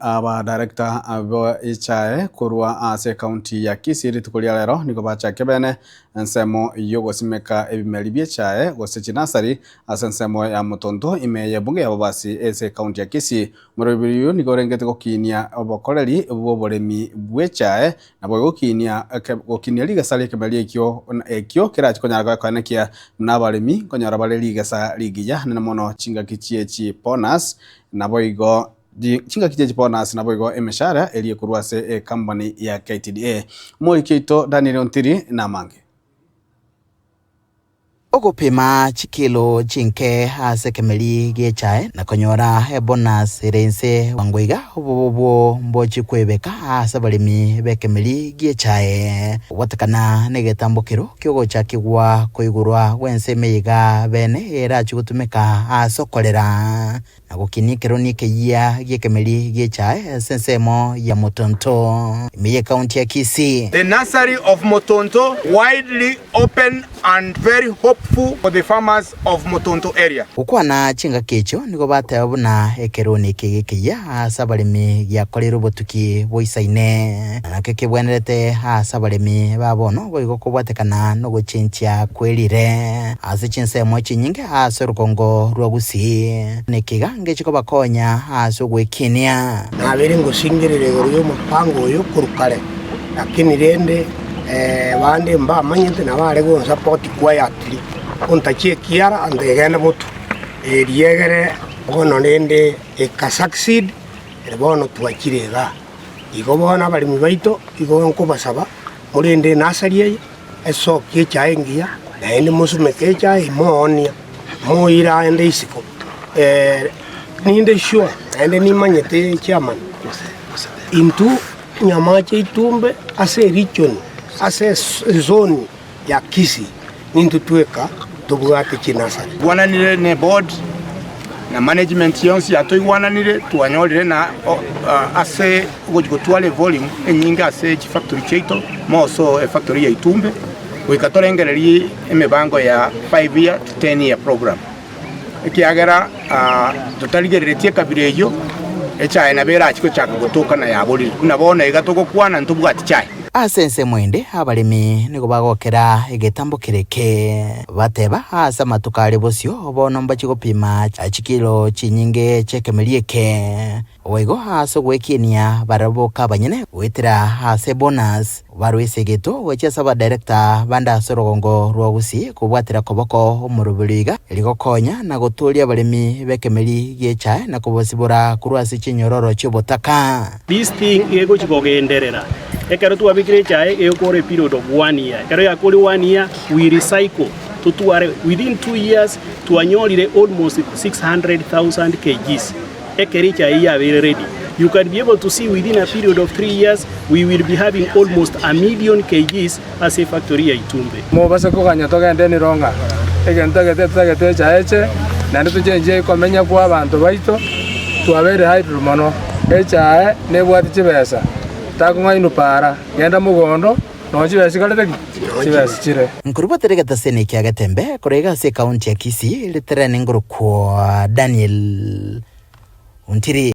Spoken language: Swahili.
Aba director abo ichae kurwa ase county ya Kisii tukulia lero niko bacha kebene nsemo yogo simeka ebimeli biechae gosechi nasari ase nsemo ya Mutondo imeye bunge ya babasi ese county ya Kisii murubiriyo niko rengete gokinia obokoreri boboremi bwechae nabo gokinia ligasali kebeli ekyo kirachi konyara kwanekia nabaremi konyara bale ligasa ligiya nemono chinga kichiechi bonus nabo igo chinga kijeji bonus nabo igo emeshara eliye kurwase company ya KTDA moi kito Daniel Ontiri na mange Ogopima chikilo chinke ase kemeli gechae na konyora bonus rense wangoiga obobo mbochi kwebeka ase balimi bekemeli gechae watakana negetambokero kyogocha kigwa koigurwa wense meiga bene era chigutumeka asokolera na gokinikero nikeya gekemeli gechae sensemo ya Mutondo imeye county ya Kisii. The nursery of Mutondo widely open and very hopeful for the farmers of Mutondo area. Ukwana chinga kecho niko batebona ekeroni kegekeya sabalimi ya kolero botuki boisaine nakeke bwenerete sabalimi babono boigo kubwatekana no gochencha kwelire ase chinsemo chinyinge ase rukongo rwagusi nekiga ngechiko bakonya ase gwekinia nabere ngosingirire goriyo mupango yo kurukare lakini rende bande mba manyente na bare go support quietly ontachie kiara andegena mutu eriegere bono nende eka succeed bono twachirega igo bona bali mibaito igo nko basaba murende nasariye eso kicha engia na ende musume kicha imonia moira ende isiko ninde sure ende ni manyete chairman into nyamache itumbe ase region ase zone ya Kisii nindu tueka tubwate chinasari wananire ne board na management yonsi atoiwananire tuanyolire na ase gotwale volume enyinga ase factory cheito moso factory ya itumbe wikatorengererie emebango ya 5 year to 10 year program ekiagera tutaligeretie kabireyo echa ena bera chiko chaka gotoka na yaboli nabona igatoko kwana ntubwati chai asense mwende abalimi niko bagokera egetambo kireke bateba asa matukale bosio bono mbachiko pima chikilo chinyinge chekemelieke oigo aso gwekinia baraboka banyene wetira ase bonus barwese geto wecha saba director banda sorogongo rwagusi kubwatira koboko omurubiriga eligokonya na gotulia balimi bekemeli gecha na kubosibura kurwasi chinyororo chobotaka this thing ego chibogenderera ekero tuwabikire chae ekore period of 1 year ekero yakore 1 year we recycle tutuare within 2 years tuanyolire almost 600,000 kgs ekeri chae ya very ready. You can be able to see within a period of 3 years we will be having almost 1 million kgs as a factory ya Itumbe. Mo basa ko kanya to gende ni ronga egento gete chaeche na ndu chenje komenya kwa abantu baito tuabere hydro mono echae ne bwati chibesa takunga inupara yenda mugondo nochi besikalete chibesichire nkurubaterega tasene kya gatembe korega se county ya Kisii litere ngoro kwa Daniel Ontiri.